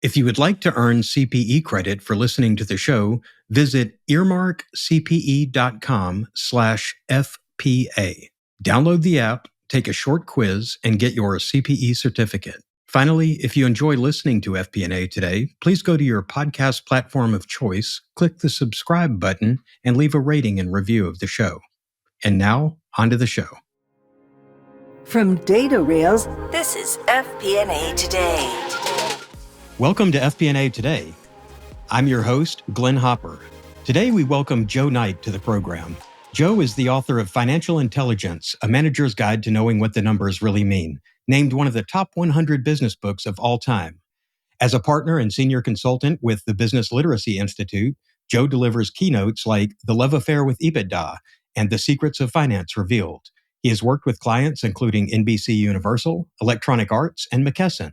If you would like to earn CPE credit for listening to the show, visit earmarkcpe.com/FPA. Download the app, take a short quiz, and get your CPE certificate. Finally, if you enjoy listening to FP&A today, please go to your podcast platform of choice, click the subscribe button, and leave a rating and review of the show. And now, on to the show. From Data Rails, this is FP&A Today. Welcome to FP&A Today. I'm your host, Glenn Hopper. Today we welcome Joe Knight to the program. Joe is the author of Financial Intelligence, A Manager's Guide to Knowing What the Numbers Really Mean, named one of the top 100 business books of all time. As a partner and senior consultant with the Business Literacy Institute, Joe delivers keynotes like The Love Affair with EBITDA and The Secrets of Finance Revealed. He has worked with clients including NBCUniversal, Electronic Arts, and McKesson.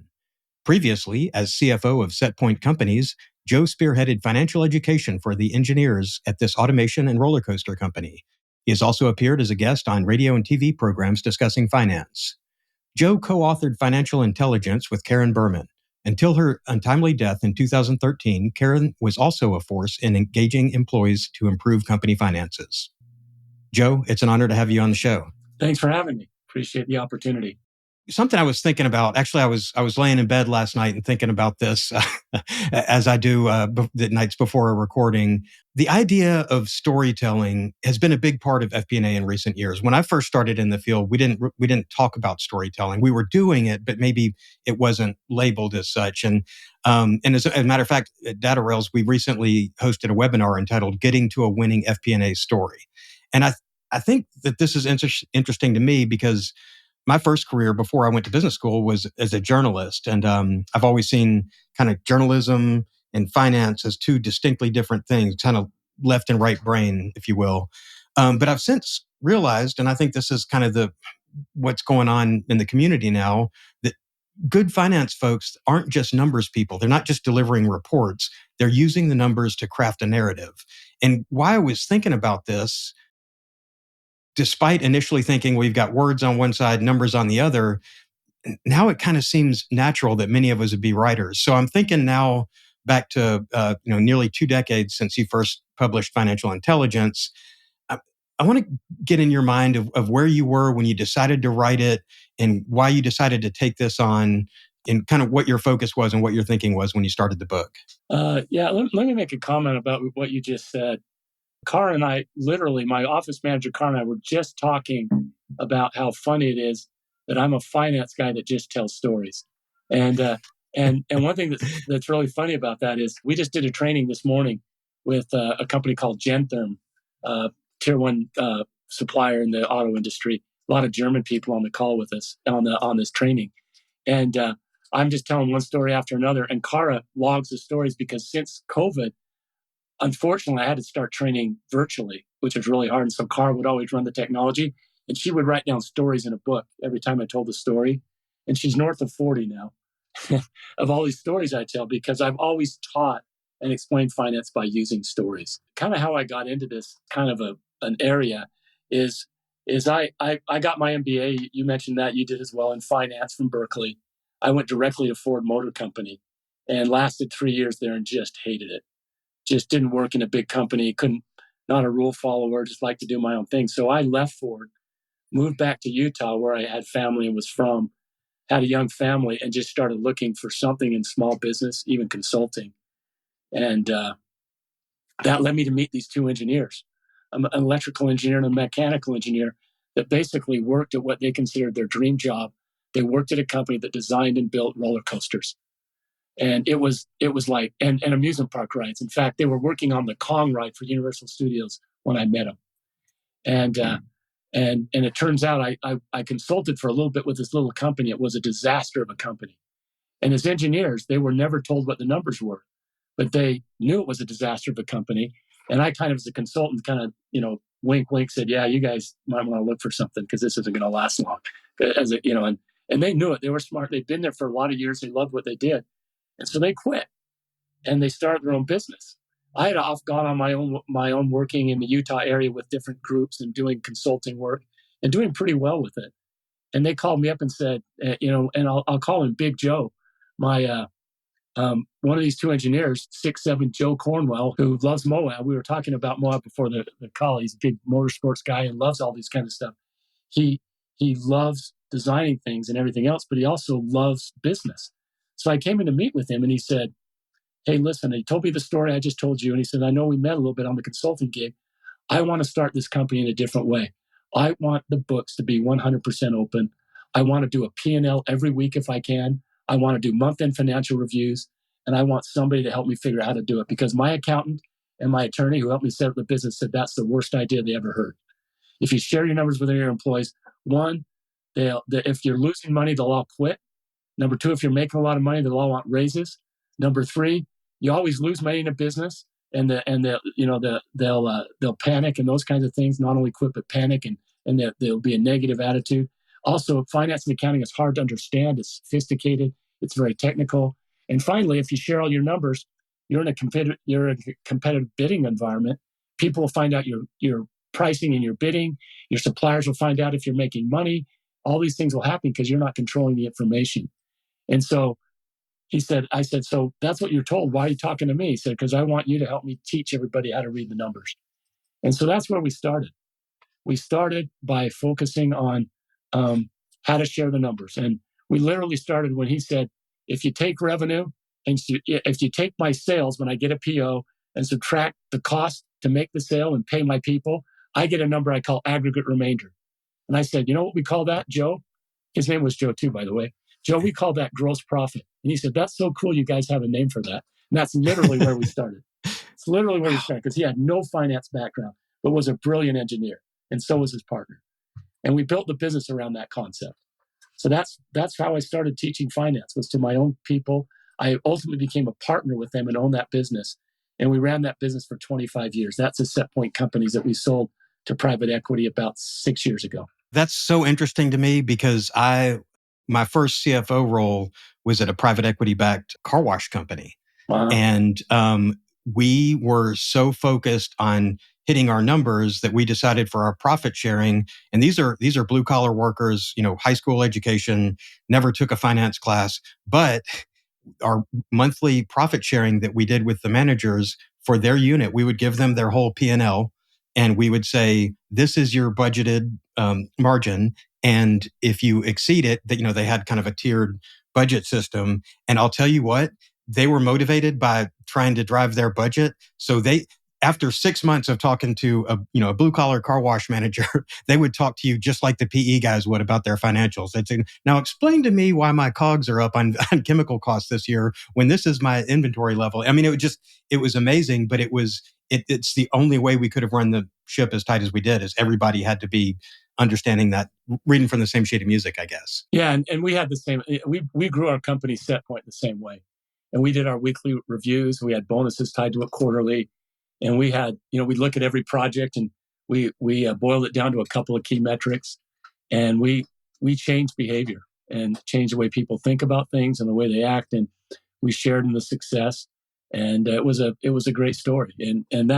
Previously, as CFO of SetPoint Companies, Joe spearheaded financial education for the engineers at this automation and roller coaster company. He has also appeared as a guest on radio and TV programs discussing finance. Joe co-authored Financial Intelligence with Karen Berman. Until her untimely death in 2013, Karen was also a force in engaging employees to improve company finances. Joe, it's an honor to have you on the show. Thanks for having me. Appreciate the opportunity. Something I was thinking about, actually, I was laying in bed last night and thinking about this, as I do the nights before a recording. The idea of storytelling has been a big part of FP&A in recent years. When I first started in the field, we didn't talk about storytelling. We were doing it, but maybe it wasn't labeled as such. And as a matter of fact, at Data Rails, we recently hosted a webinar entitled "Getting to a Winning FP&A Story," and I think that this is interesting to me because my first career before I went to business school was as a journalist. And I've always seen kind of journalism and finance as two distinctly different things, kind of left and right brain, if you will. But I've since realized, and I think this is kind of what's going on in the community now, that good finance folks aren't just numbers people. They're not just delivering reports. They're using the numbers to craft a narrative. And why I was thinking about this, despite initially thinking we've got words on one side, numbers on the other, now it kind of seems natural that many of us would be writers. So I'm thinking now back to nearly 2 decades since you first published Financial Intelligence. I want to get in your mind of where you were when you decided to write it and why you decided to take this on, and kind of what your focus was and what your thinking was when you started the book. Let me make a comment about what you just said. Cara and I, literally, my office manager, Cara and I, were just talking about how funny it is that I'm a finance guy that just tells stories. And one thing that's really funny about that is we just did a training this morning with a company called Gentherm, tier one supplier in the auto industry. A lot of German people on the call with us on this training. And I'm just telling one story after another. And Cara logs the stories because since COVID, unfortunately, I had to start training virtually, which was really hard. And so Cara would always run the technology, and she would write down stories in a book every time I told a story. And she's north of 40 now of all these stories I tell, because I've always taught and explained finance by using stories. Kind of how I got into this kind of an area is I got my MBA. You mentioned that, you did as well, in finance from Berkeley. I went directly to Ford Motor Company and lasted 3 years there and just hated it. Just didn't work in a big company, not a rule follower, just like to do my own thing. So I left Ford, moved back to Utah where I had family and was from, had a young family, and just started looking for something in small business, even consulting. And that led me to meet these two engineers, an electrical engineer and a mechanical engineer that basically worked at what they considered their dream job. They worked at a company that designed and built roller coasters. And it was like, and amusement park rides. In fact, they were working on the Kong ride for Universal Studios when I met them. And it turns out I consulted for a little bit with this little company. It was a disaster of a company. And as engineers, they were never told what the numbers were, but they knew it was a disaster of a company. And I kind of, as a consultant, wink, wink, said, yeah, you guys might want to look for something because this isn't going to last long. And they knew it. They were smart. They'd been there for a lot of years. They loved what they did. And so they quit and they started their own business. I had gone on my own working in the Utah area with different groups and doing consulting work and doing pretty well with it. And they called me up and said, and I'll call him Big Joe, my one of these two engineers, 6'7" Joe Cornwell, who loves Moab. We were talking about Moab before the call. He's a big motorsports guy and loves all these kind of stuff. He loves designing things and everything else, but he also loves business. So I came in to meet with him and he said, hey, listen, he told me the story I just told you. And he said, I know we met a little bit on the consulting gig. I want to start this company in a different way. I want the books to be 100% open. I want to do a P&L every week if I can. I want to do month-end financial reviews. And I want somebody to help me figure out how to do it, because my accountant and my attorney who helped me set up the business said that's the worst idea they ever heard. If you share your numbers with your employees, one, if you're losing money, they'll all quit. Number two, if you're making a lot of money, they'll all want raises. Number three, you always lose money in a business, and they'll panic and those kinds of things. Not only quit, but panic, and there'll be a negative attitude. Also, finance and accounting is hard to understand. It's sophisticated. It's very technical. And finally, if you share all your numbers, you're in a competitive bidding environment. People will find out your pricing and your bidding. Your suppliers will find out if you're making money. All these things will happen because you're not controlling the information. And so I said, so that's what you're told. Why are you talking to me? He said, because I want you to help me teach everybody how to read the numbers. And so that's where we started. We started by focusing on how to share the numbers. And we literally started when he said, if you take revenue and if you take my sales when I get a PO and subtract the cost to make the sale and pay my people, I get a number I call aggregate remainder. And I said, you know what we call that, Joe? His name was Joe too, by the way. Joe, we call that gross profit. And he said, that's so cool you guys have a name for that. And that's literally where we started. It's literally where we started, because he had no finance background, but was a brilliant engineer. And so was his partner. And we built the business around that concept. So that's how I started teaching finance, was to my own people. I ultimately became a partner with them and owned that business. And we ran that business for 25 years. That's a Set Point Companies that we sold to private equity about 6 years ago. That's so interesting to me, because my first CFO role was at a private equity-backed car wash company. Wow. And we were so focused on hitting our numbers that we decided for our profit sharing. And these are blue collar workers, high school education, never took a finance class, but our monthly profit sharing that we did with the managers for their unit, we would give them their whole P&L, and we would say, this is your budgeted margin. And if you exceed it, that they had kind of a tiered budget system. And I'll tell you what, they were motivated by trying to drive their budget. So after 6 months of talking to a blue collar car wash manager, they would talk to you just like the PE guys would about their financials. They'd say, now explain to me why my COGS are up on chemical costs this year when this is my inventory level. I mean, it was amazing, but it's the only way we could have run the ship as tight as we did, is everybody had to be understanding that, reading from the same sheet of music, I guess. Yeah. And we had the same, we grew our company Set Point the same way. And we did our weekly reviews. We had bonuses tied to it quarterly. And we had, we look at every project, and we boiled it down to a couple of key metrics. And we changed behavior and changed the way people think about things and the way they act. And we shared in the success. And it was a great story. And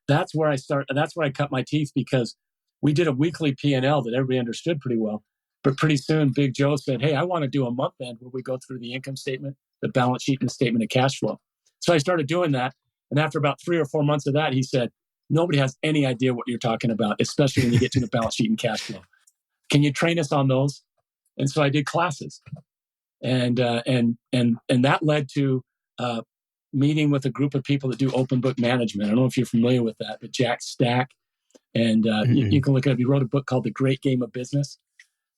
that's where I start. That's where I cut my teeth, because we did a weekly P&L that everybody understood pretty well. But pretty soon, Big Joe said, hey, I want to do a month end where we go through the income statement, the balance sheet, and the statement of cash flow. So I started doing that. And after about 3 or 4 months of that, he said, nobody has any idea what you're talking about, especially when you get to the balance sheet and cash flow. Can you train us on those? And so I did classes. And that led to meeting with a group of people that do open book management. I don't know if you're familiar with that, but Jack Stack. And you can look at it. He wrote a book called The Great Game of Business,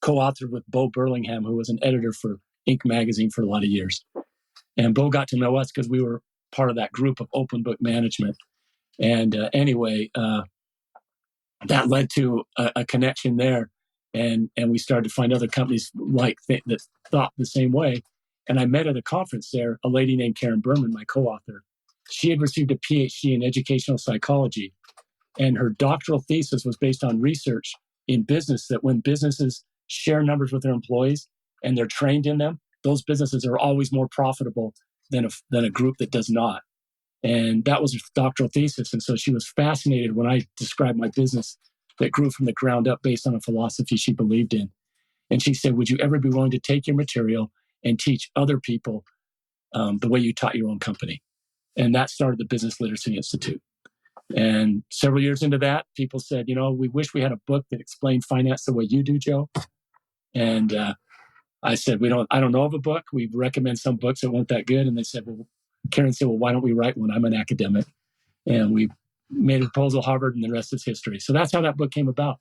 co-authored with Bo Burlingham, who was an editor for Inc. magazine for a lot of years. And Bo got to know us because we were part of that group of open book management. And anyway, that led to a connection there. And we started to find other companies that thought the same way. And I met at a conference there a lady named Karen Berman, my co-author. She had received a PhD in educational psychology. And her doctoral thesis was based on research in business, that when businesses share numbers with their employees and they're trained in them, those businesses are always more profitable than a group that does not. And that was her doctoral thesis. And so she was fascinated when I described my business that grew from the ground up based on a philosophy she believed in. And she said, would you ever be willing to take your material and teach other people the way you taught your own company. And that started the Business Literacy Institute. And several years into that, people said, we wish we had a book that explained finance the way you do, Joe. And I said, I don't know of a book. We recommend some books that weren't that good. And they said, Karen said, why don't we write one? I'm an academic. And we made a proposal to Harvard, and the rest is history. So that's how that book came about,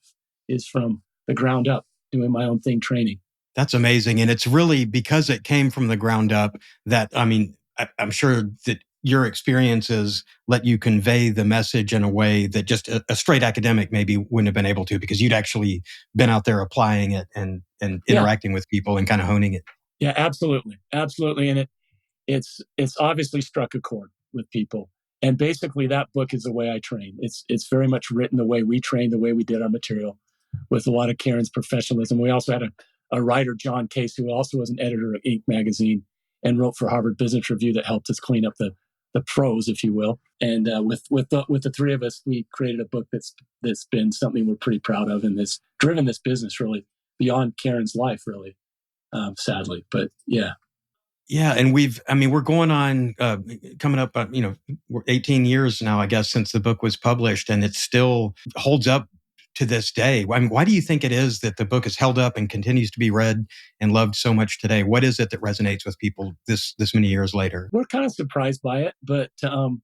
is from the ground up, doing my own thing, training. That's amazing. And it's really because it came from the ground up that, I'm sure that your experiences let you convey the message in a way that just a straight academic maybe wouldn't have been able to, because you'd actually been out there applying it and interacting with people and kind of honing it. Yeah, absolutely. Absolutely. And it's obviously struck a chord with people. And basically that book is the way I train. It's very much written the way we train, the way we did our material, with a lot of Karen's professionalism. We also had a writer, John Case, who also was an editor of Inc. magazine and wrote for Harvard Business Review, that helped us clean up the prose, if you will. And with the three of us, we created a book that's been something we're pretty proud of, and that's driven this business really beyond Karen's life, really, sadly. But yeah. Yeah, and we're going on, coming up, we're 18 years now, I guess, since the book was published, and it still holds up to this day. Why do you think it is that the book is held up and continues to be read and loved so much today? What is it that resonates with people this many years later? We're kind of surprised by it, but the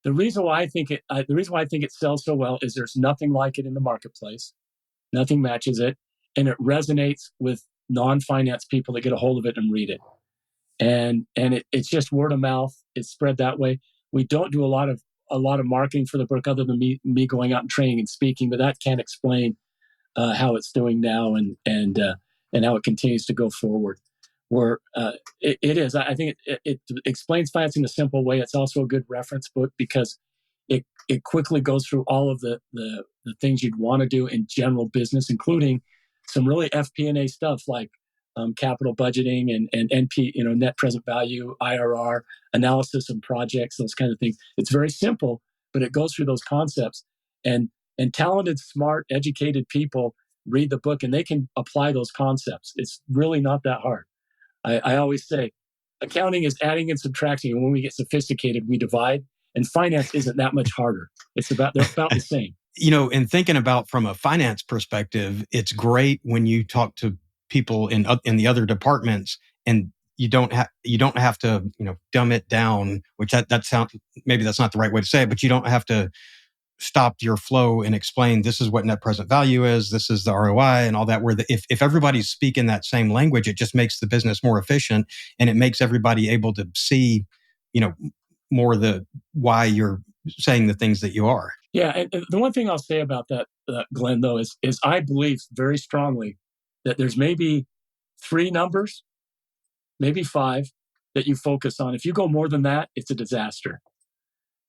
reason why I think it sells so well is there's nothing like it in the marketplace. Nothing matches it, and it resonates with non-finance people that get a hold of it and read it. And it's just word of mouth. It's spread that way. We don't do a lot of marketing for the book, other than me going out and training and speaking, but that can't explain how it's doing now and how it continues to go forward. Where it is, I think it explains finance in a simple way. It's also a good reference book because it quickly goes through all of the things you'd want to do in general business, including some really FP&A stuff like capital budgeting and NP, net present value, IRR, analysis of projects, those kind of things. It's very simple, but it goes through those concepts. And talented, smart, educated people read the book and they can apply those concepts. It's really not that hard. I always say accounting is adding and subtracting, and when we get sophisticated, we divide. And finance isn't that much harder. They're about the same. In thinking about from a finance perspective, it's great when you talk to people in the other departments, and you don't have to dumb it down. Which that sounds, maybe that's not the right way to say it, but you don't have to stop your flow and explain this is what net present value is, this is the ROI, and all that. Where if everybody's speaking that same language, it just makes the business more efficient, and it makes everybody able to see, more the why you're saying the things that you are. Yeah, and the one thing I'll say about that, Glenn, though, is I believe very strongly that there's maybe 3 numbers, maybe 5 that you focus on. If you go more than that, it's a disaster.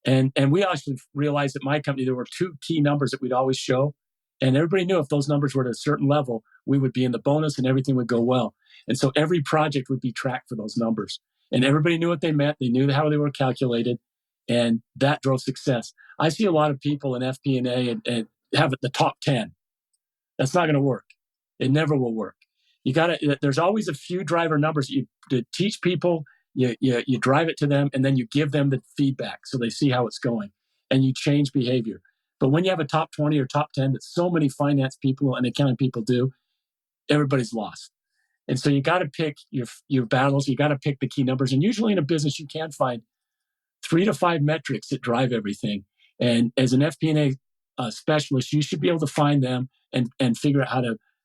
And we actually realized at my company there were 2 key numbers that we'd always show, and everybody knew if those numbers were at a certain level, we would be in the bonus and everything would go well. And so every project would be tracked for those numbers, and everybody knew what they meant. They knew how they were calculated, and that drove success. I see a lot of people in FP&A and have it the top 10. That's not going to work. It never will work. There's always a few driver numbers to teach people. You drive it to them, and then you give them the feedback so they see how it's going, and you change behavior. But when you have a top 20 or top 10 that so many finance people and accounting people do, everybody's lost. And so you got to pick your battles. You got to pick the key numbers. And usually in a business, you can find 3 to 5 metrics that drive everything. And as an FP&A specialist, you should be able to find them and figure out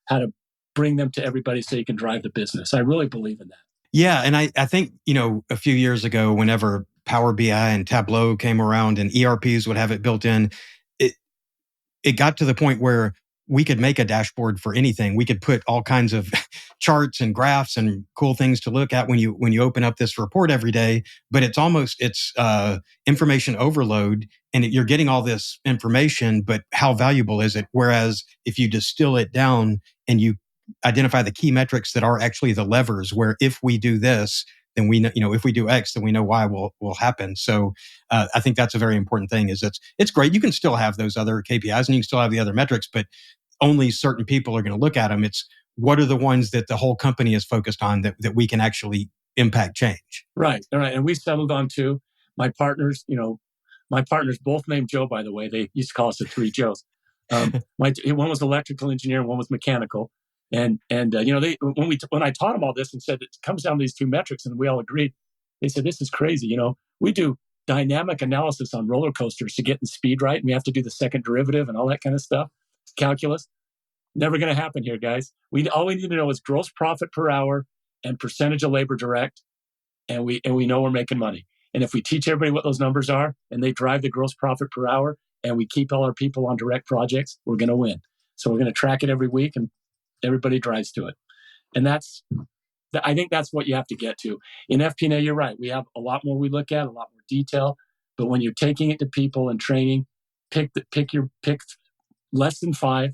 how to bring them to everybody so you can drive the business. I really believe in that. Yeah, and I think, a few years ago, whenever Power BI and Tableau came around and ERPs would have it built in, it got to the point where we could make a dashboard for anything. We could put all kinds of charts and graphs and cool things to look at when you open up this report every day. But it's information overload, and you're getting all this information, but how valuable is it? Whereas if you distill it down and you identify the key metrics that are actually the levers, where if we do this, then we know, if we do X, then we know Y will happen. So I think that's a very important thing. Is it's great. You can still have those other KPIs and you can still have the other metrics, but only certain people are going to look at them. It's what are the ones that the whole company is focused on that we can actually impact change. Right. All right. And we settled on two. My partners, both named Joe, by the way. They used to call us the three Joes. One was electrical engineer, and one was mechanical. And when I taught them all this and said it comes down to these two metrics, and we all agreed, they said, this is crazy. We do dynamic analysis on roller coasters to get the speed right, and we have to do the second derivative and all that kind of stuff, calculus. Never going to happen here, guys. All we need to know is gross profit per hour and percentage of labor direct, and we know we're making money. And if we teach everybody what those numbers are, and they drive the gross profit per hour, and we keep all our people on direct projects, we're going to win. So we're going to track it every week, and everybody drives to it. And I think that's what you have to get to. In FP&A, you're right. We have a lot more we look at, a lot more detail. But when you're taking it to people and training, pick less than 5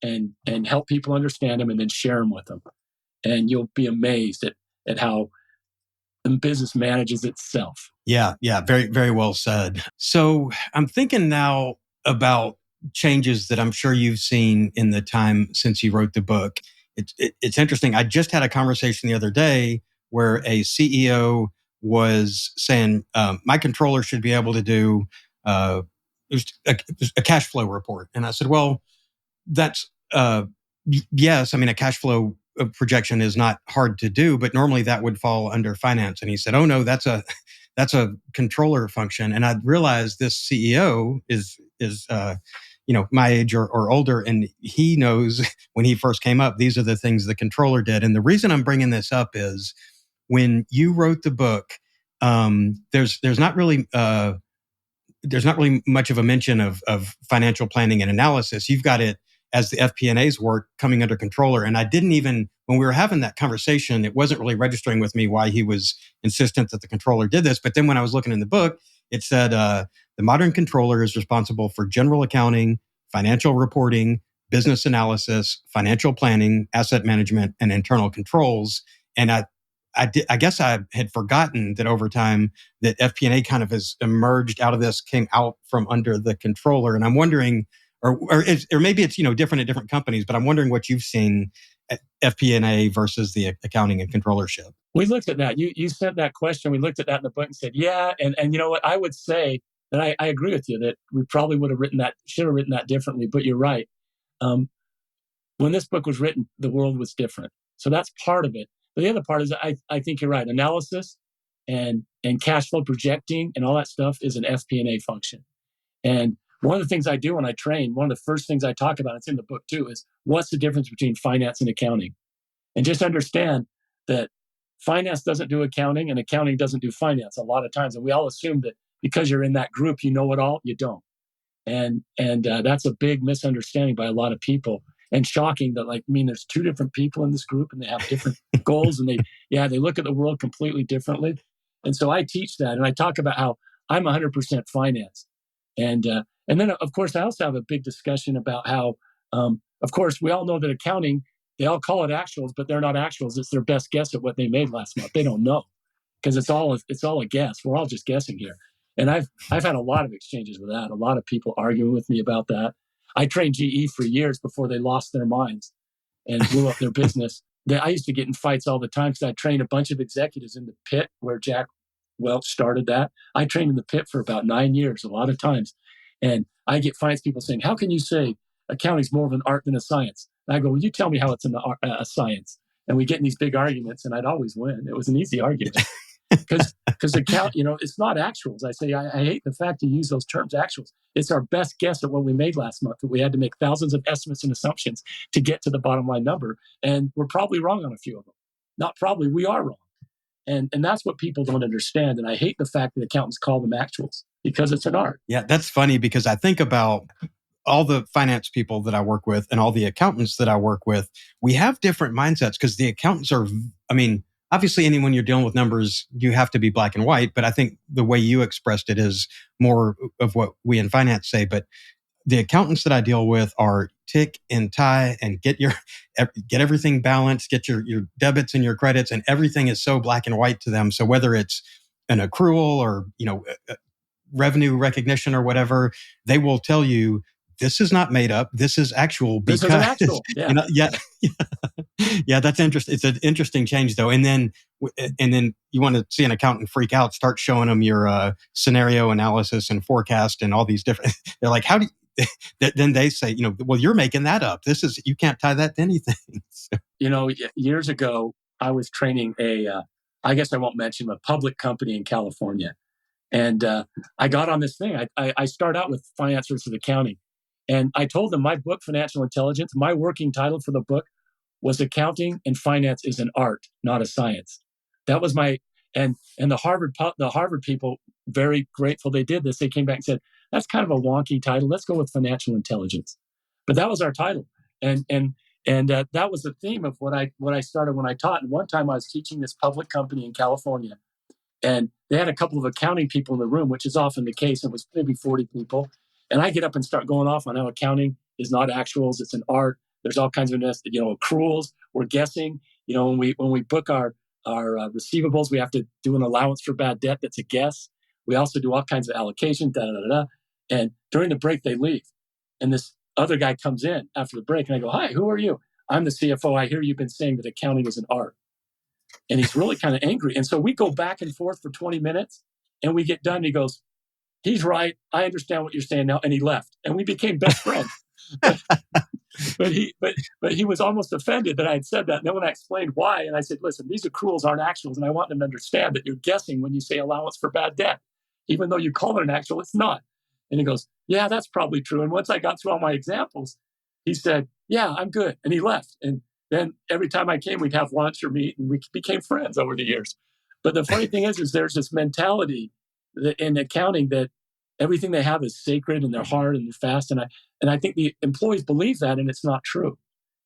and help people understand them, and then share them with them. And you'll be amazed at how the business manages itself. Yeah. Very, very well said. So I'm thinking now about changes that I'm sure you've seen in the time since you wrote the book. It's interesting. I just had a conversation the other day where a CEO was saying, my controller should be able to do a cash flow report. And I said, well, that's, yes, I mean, a cash flow projection is not hard to do, but normally that would fall under finance. And he said, oh no, that's a controller function. And I realized this CEO is my age or older, and he knows when he first came up, these are the things the controller did. And the reason I'm bringing this up is when you wrote the book, there's not really much of a mention of financial planning and analysis. You've got it as the FP&A's work coming under controller. And I didn't even, when we were having that conversation, it wasn't really registering with me why he was insistent that the controller did this. But then when I was looking in the book, it said the modern controller is responsible for general accounting, financial reporting, business analysis, financial planning, asset management, and internal controls. And I guess I had forgotten that over time that FP&A kind of has emerged out of this, came out from under the controller. And I'm wondering, or maybe it's different at different companies, but I'm wondering what you've seen at FP&A versus the accounting and controllership. We looked at that. You sent that question. We looked at that in the book and said, yeah. And you know what? I would say that I agree with you that we probably should have written that differently, but you're right. When this book was written, the world was different. So that's part of it. But the other part is I think you're right. Analysis and cash flow projecting and all that stuff is an FP&A function. And one of the things I do when I train, one of the first things I talk about, it's in the book too, is what's the difference between finance and accounting? And just understand that finance doesn't do accounting and accounting doesn't do finance a lot of times. And we all assume that because you're in that group, you know it all. You don't. And that's a big misunderstanding by a lot of people. And shocking that, there's two different people in this group and they have different goals and they look at the world completely differently. And so I teach that and I talk about how I'm 100% finance. And then, of course, I also have a big discussion about how, of course, we all know that accounting, they all call it actuals, but they're not actuals. It's their best guess at what they made last month. They don't know because it's all a guess. We're all just guessing here. And I've had a lot of exchanges with that. A lot of people arguing with me about that. I trained GE for years before they lost their minds and blew up their business. I used to get in fights all the time because I trained a bunch of executives in the pit where Jack Welch started that. I trained in the pit for about 9 years, a lot of times. And I get fights, people saying, how can you say accounting's more of an art than a science? And I go, well, you tell me how it's a science. And we get in these big arguments and I'd always win. It was an easy argument. Because account, it's not actuals. I say, I hate the fact you use those terms, actuals. It's our best guess at what we made last month. We had to make thousands of estimates and assumptions to get to the bottom line number. And we're probably wrong on a few of them. Not probably, we are wrong. And that's what people don't understand. And I hate the fact that accountants call them actuals because it's an art. Yeah, that's funny because I think about all the finance people that I work with and all the accountants that I work with. We have different mindsets because the accountants are, obviously, when you're dealing with numbers, you have to be black and white. But I think the way you expressed it is more of what we in finance say. But the accountants that I deal with are tick and tie and get everything balanced, get your debits and your credits, and everything is so black and white to them. So whether it's an accrual or revenue recognition or whatever, they will tell you this is not made up. This is actual This because, is an actual. Yeah. yeah, yeah, that's interesting. It's an interesting change though. And then you want to see an accountant freak out, start showing them your scenario analysis and forecast and all these different, they're like, how do you, then they say, well, you're making that up. You can't tie that to anything. Years ago, I was training I guess I won't mention, a public company in California. And I got on this thing. I start out with finance versus accounting. And I told them my book, Financial Intelligence, my working title for the book was Accounting and Finance is an Art, Not a Science. That was and the Harvard people, very grateful they did this. They came back and said, that's kind of a wonky title. Let's go with Financial Intelligence. But that was our title. And that was the theme of what I started when I taught. And one time I was teaching this public company in California, and they had a couple of accounting people in the room, which is often the case. It was maybe 40 people. And I get up and start going off on how accounting is not actuals, it's an art. There's all kinds of accruals. We're guessing. When we book our receivables, we have to do an allowance for bad debt. That's a guess. We also do all kinds of allocation. And during the break, they leave, and this other guy comes in after the break, and I go, "Hi, who are you?" "I'm the CFO. I hear you've been saying that accounting is an art." And he's really kind of angry. And so we go back and forth for 20 minutes, and we get done. He goes, "He's right. I understand what you're saying now." And he left, and we became best friends. But he was almost offended that I had said that. And then when I explained why, and I said, "Listen, these accruals aren't actuals, and I want them to understand that you're guessing when you say allowance for bad debt. Even though you call it an actual, it's not." And he goes, "Yeah, that's probably true." And once I got through all my examples, he said, "Yeah, I'm good." And he left. And then every time I came, we'd have lunch or meet, and we became friends over the years. But the funny thing is there's this mentality in accounting that everything they have is sacred, and they're hard, and they're fast. And I think the employees believe that, and it's not true.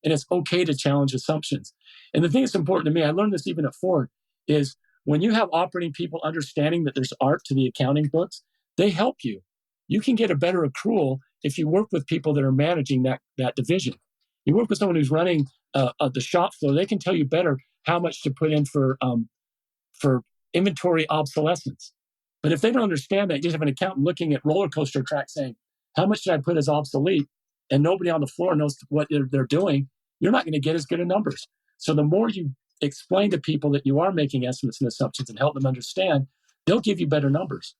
And it's okay to challenge assumptions. And the thing that's important to me, I learned this even at Ford, is when you have operating people understanding that there's art to the accounting books, they help you. You can get a better accrual if you work with people that are managing that division. You work with someone who's running the shop floor, they can tell you better how much to put in for inventory obsolescence. But if they don't understand that, you just have an accountant looking at roller coaster tracks saying, how much did I put as obsolete? And nobody on the floor knows what they're doing. You're not going to get as good of numbers. So the more you explain to people that you are making estimates and assumptions and help them understand, they'll give you better numbers.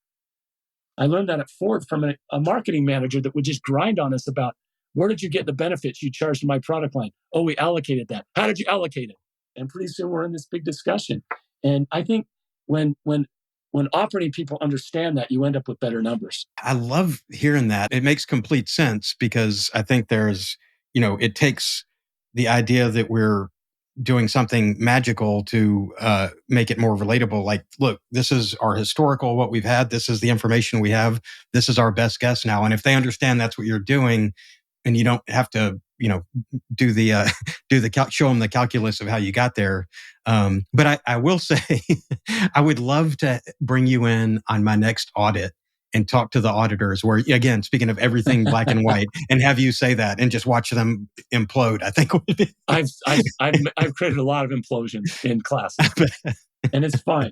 I learned that at Ford from a marketing manager that would just grind on us about, where did you get the benefits you charged to my product line? Oh, we allocated that. How did you allocate it? And pretty soon we're in this big discussion. And I think when operating people understand that, you end up with better numbers. I love hearing that. It makes complete sense, because I think there's, it takes the idea that we're doing something magical to make it more relatable. Like, look, this is our historical, what we've had. This is the information we have. This is our best guess now. And if they understand that's what you're doing, and you don't have to, show them the calculus of how you got there. But I will say, I would love to bring you in on my next audit and talk to the auditors, where, again, speaking of everything black and white, and have you say that and just watch them implode. I think I've created a lot of implosions in classes, and it's fine,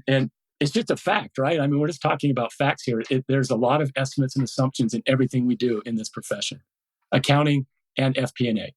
and it's just a fact, right? I mean, we're just talking about facts here. There's a lot of estimates and assumptions in everything we do in this profession, accounting and FP&A.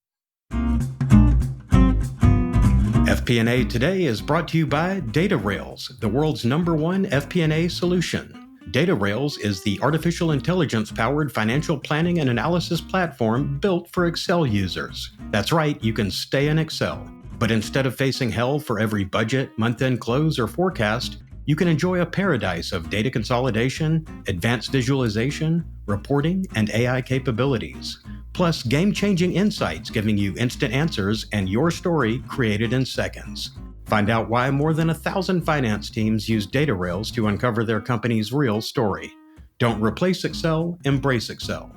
FP&A Today is brought to you by DataRails, the world's #1 FP&A solution. DataRails is the artificial intelligence-powered financial planning and analysis platform built for Excel users. That's right, you can stay in Excel. But instead of facing hell for every budget, month-end close, or forecast, you can enjoy a paradise of data consolidation, advanced visualization, reporting, and AI capabilities. Plus game-changing insights giving you instant answers and your story created in seconds. Find out why more than 1,000 finance teams use DataRails to uncover their company's real story. Don't replace Excel, embrace Excel.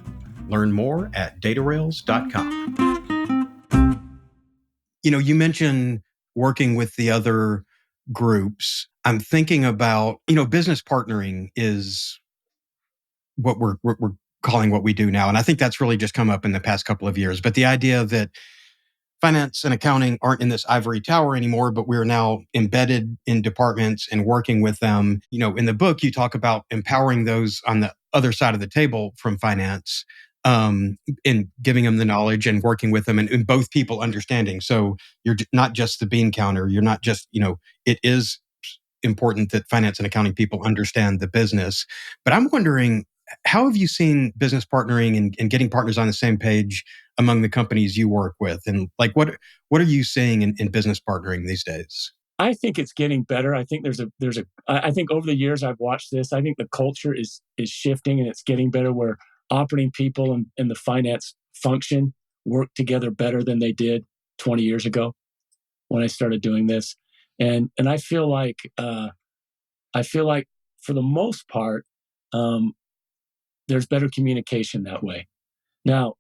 Learn more at datarails.com. You mentioned working with the other groups. I'm thinking about, business partnering is what we're calling what we do now. And I think that's really just come up in the past couple of years. But the idea that finance and accounting aren't in this ivory tower anymore, but we're now embedded in departments and working with them. In the book, you talk about empowering those on the other side of the table from finance. in giving them the knowledge and working with them, and both people understanding. So you're not just the bean counter. You're not just, it is important that finance and accounting people understand the business. But I'm wondering, how have you seen business partnering and getting partners on the same page among the companies you work with? And like, what are you seeing in business partnering these days? I think it's getting better. I think I think over the years I've watched this. I think the culture is shifting and it's getting better, where operating people and the finance function work together better than they did 20 years ago when I started doing this. And I feel like for the most part, there's better communication that way. Now,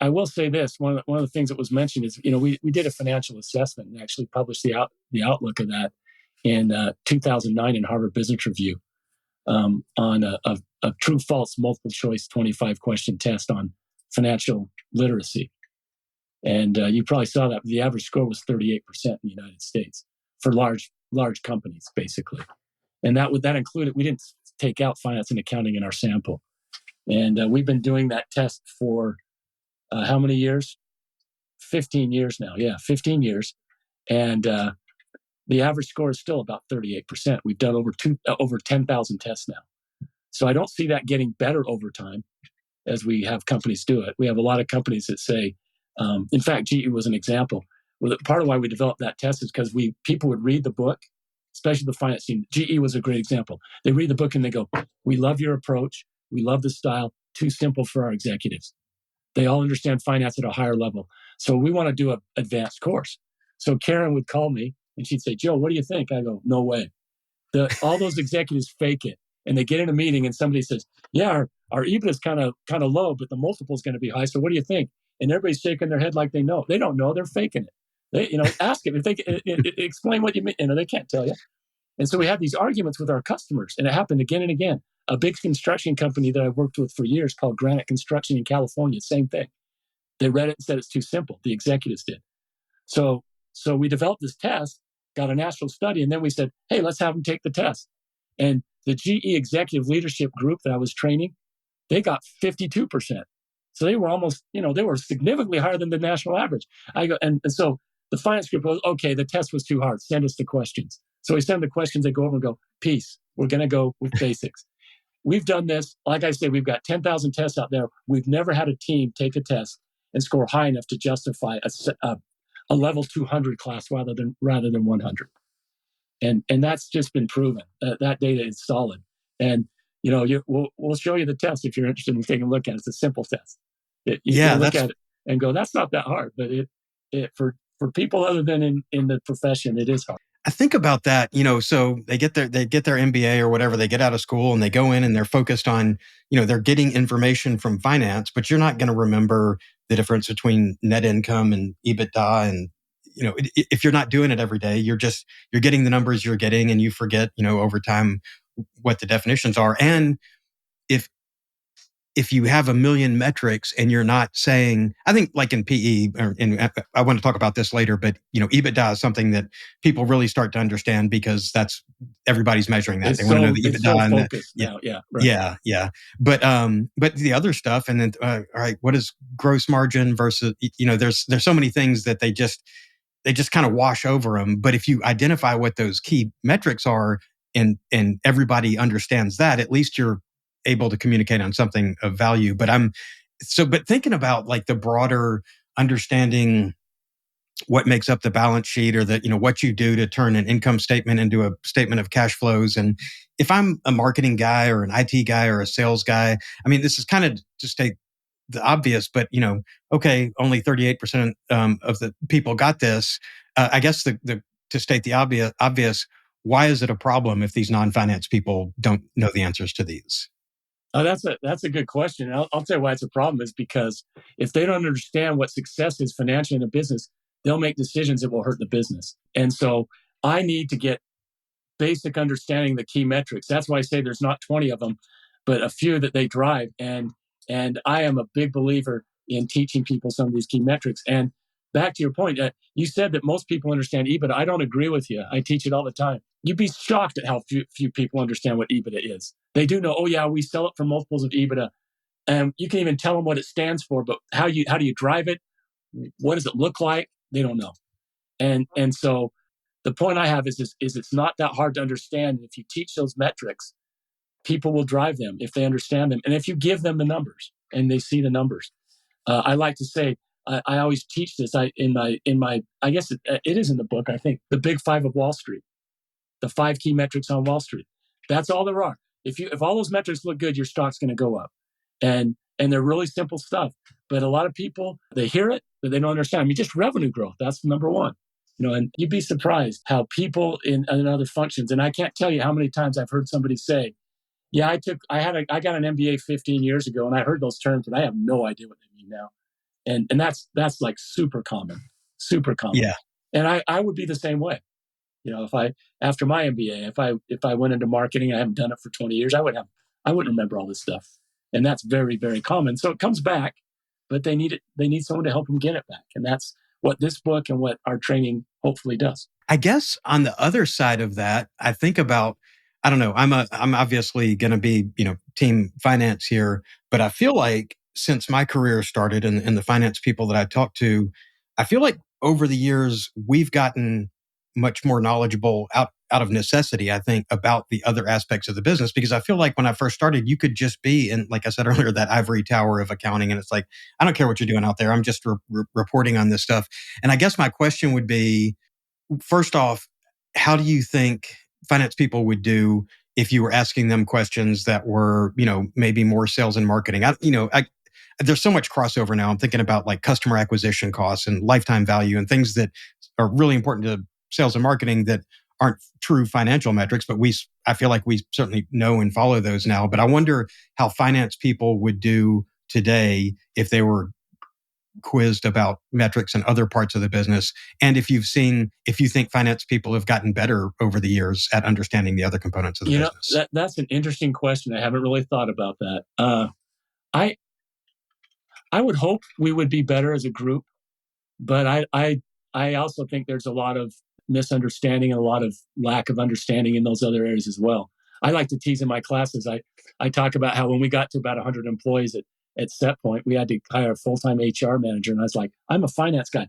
I will say this: one of the things that was mentioned is, we did a financial assessment and actually published the outlook of that in 2009 in Harvard Business Review, on a true false multiple choice 25 question test on financial literacy. And you probably saw that the average score was 38% in the United States for large companies, basically. And that included, we didn't take out finance and accounting in our sample. And we've been doing that test for how many years? 15 years now. Yeah, 15 years. And the average score is still about 38%. We've done over 10,000 tests now. So I don't see that getting better over time as we have companies do it. We have a lot of companies that say, in fact, GE was an example. Well, part of why we developed that test is because people would read the book, especially the finance team. GE was a great example. They read the book and they go, "We love your approach. We love the style. Too simple for our executives. They all understand finance at a higher level. So we want to do an advanced course." So Karen would call me and she'd say, "Joe, what do you think?" I go, "No way. All those executives fake it." And they get in a meeting and somebody says, "Yeah, our EBITDA is kind of low, but the multiple is going to be high. So what do you think?" And everybody's shaking their head like they know. They don't know. They're faking it. Ask them if they explain what you mean. They can't tell you. And so we have these arguments with our customers, and it happened again and again. A big construction company that I've worked with for years called Granite Construction in California, same thing. They read it and said it's too simple. The executives did. So we developed this test, got a national study, and then we said, "Hey, let's have them take the test." And the GE executive leadership group that I was training, they got 52%. So they were almost, they were significantly higher than the national average. I go, and so the finance group goes, "Okay, the test was too hard. Send us the questions." So we send the questions. They go over and go, "Peace. We're going to go with basics." We've done this. Like I said, we've got 10,000 tests out there. We've never had a team take a test and score high enough to justify a level 200 class rather than 100. And that's just been proven. That data is solid. And we'll show you the test if you're interested in taking a look at it. It's a simple test. You can look at it and go, "That's not that hard." But for people other than in the profession, it is hard. I think about that, so they get their MBA or whatever, they get out of school and they go in and they're focused on, they're getting information from finance, but you're not going to remember the difference between net income and EBITDA. And, if you're not doing it every day, you're getting the numbers you're getting and you forget, over time what the definitions are. And if you have a million metrics and you're not saying, I think like in PE, and I want to talk about this later, but EBITDA is something that people really start to understand because that's everybody's measuring that. They want to know the EBITDA. Now. Yeah, right. Yeah. But the other stuff, and then all right, what is gross margin versus? There's so many things that they just kind of wash over them. But if you identify what those key metrics are, and everybody understands that, at least you're able to communicate on something of value. But thinking about like the broader understanding what makes up the balance sheet, or what you do to turn an income statement into a statement of cash flows. And if I'm a marketing guy or an IT guy or a sales guy, I mean, this is kind of to state the obvious, but okay, only 38% of the people got this. I guess to state the obvious, why is it a problem if these non-finance people don't know the answers to these? That's a good question. I'll tell you why it's a problem is because if they don't understand what success is financially in a business, they'll make decisions that will hurt the business. And so I need to get basic understanding of the key metrics. That's why I say there's not 20 of them, but a few that they drive. And I am a big believer in teaching people some of these key metrics. And back to your point, you said that most people understand EBITDA. I don't agree with you. I teach it all the time. You'd be shocked at how few people understand what EBITDA is. They do know, oh yeah, we sell it for multiples of EBITDA. And you can even tell them what it stands for, but how do you drive it? What does it look like? They don't know. And so the point I have is it's not that hard to understand. If you teach those metrics, people will drive them if they understand them, and if you give them the numbers and they see the numbers. I like to say, I always teach this. In my I guess it is in the book. I think the Big Five of Wall Street, the 5 key metrics on Wall Street. That's all there are. If all those metrics look good, your stock's going to go up, and they're really simple stuff. But a lot of people, they hear it, but they don't understand. I mean, just revenue growth. That's number one. And you'd be surprised how people in other functions, and I can't tell you how many times I've heard somebody say, "Yeah, I got an MBA 15 years ago, and I heard those terms, but I have no idea what they mean now." And that's like super common, super common. Yeah. And I would be the same way. If I after my MBA, if I went into marketing, I haven't done it for 20 years, I wouldn't remember all this stuff, and that's very, very common. So it comes back, but they need it. They need someone to help them get it back, and that's what this book and what our training hopefully does. I guess on the other side of that, I think about, I don't know, I'm obviously going to be, team finance here, but I feel like since my career started and the finance people that I talk to, I feel like over the years, we've gotten much more knowledgeable out of necessity, I think, about the other aspects of the business. Because I feel like when I first started, you could just be in, like I said earlier, that ivory tower of accounting. And it's like, I don't care what you're doing out there. I'm just reporting on this stuff. And I guess my question would be, first off, how do you think finance people would do if you were asking them questions that were, maybe more sales and marketing? There's so much crossover now. I'm thinking about like customer acquisition costs and lifetime value and things that are really important to sales and marketing that aren't true financial metrics, but I feel like we certainly know and follow those now. But I wonder how finance people would do today if they were quizzed about metrics and other parts of the business. And if you think finance people have gotten better over the years at understanding the other components of the business. That's an interesting question. I haven't really thought about that. I would hope we would be better as a group, but I also think there's a lot of misunderstanding and a lot of lack of understanding in those other areas as well. I like to tease in my classes. I talk about how when we got to about 100 employees at set point, we had to hire a full-time HR manager. And I was like, I'm a finance guy.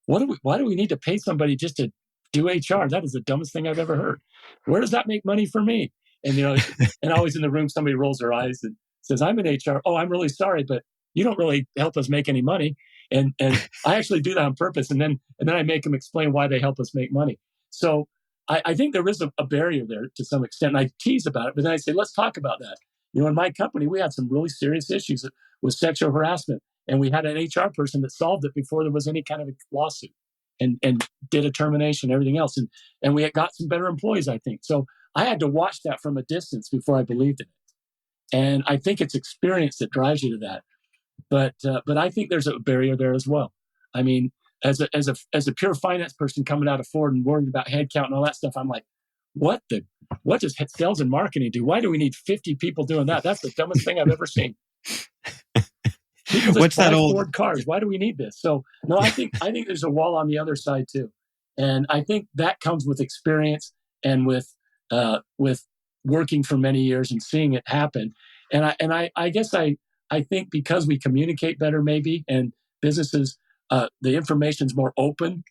Why do we need to pay somebody just to do HR? That is the dumbest thing I've ever heard. Where does that make money for me? And, and always in the room, somebody rolls their eyes and says, I'm in HR. Oh, I'm really sorry, but you don't really help us make any money. And I actually do that on purpose. And then I make them explain why they help us make money. So I think there is a barrier there to some extent. And I tease about it, but then I say, let's talk about that. In my company, we had some really serious issues with sexual harassment. And we had an HR person that solved it before there was any kind of a lawsuit and did a termination, everything else. And we had got some better employees, I think. So I had to watch that from a distance before I believed in it. And I think it's experience that drives you to that. But I think there's a barrier there as well. I mean, as a pure finance person coming out of Ford and worrying about headcount and all that stuff, I'm like, what does sales and marketing do? Why do we need 50 people doing that? That's the dumbest thing I've ever seen. People just buy Ford cars. Why do we need this? So no, I think there's a wall on the other side too, and I think that comes with experience and with working for many years and seeing it happen. And I guess I think because we communicate better, maybe, and businesses, the information's more open.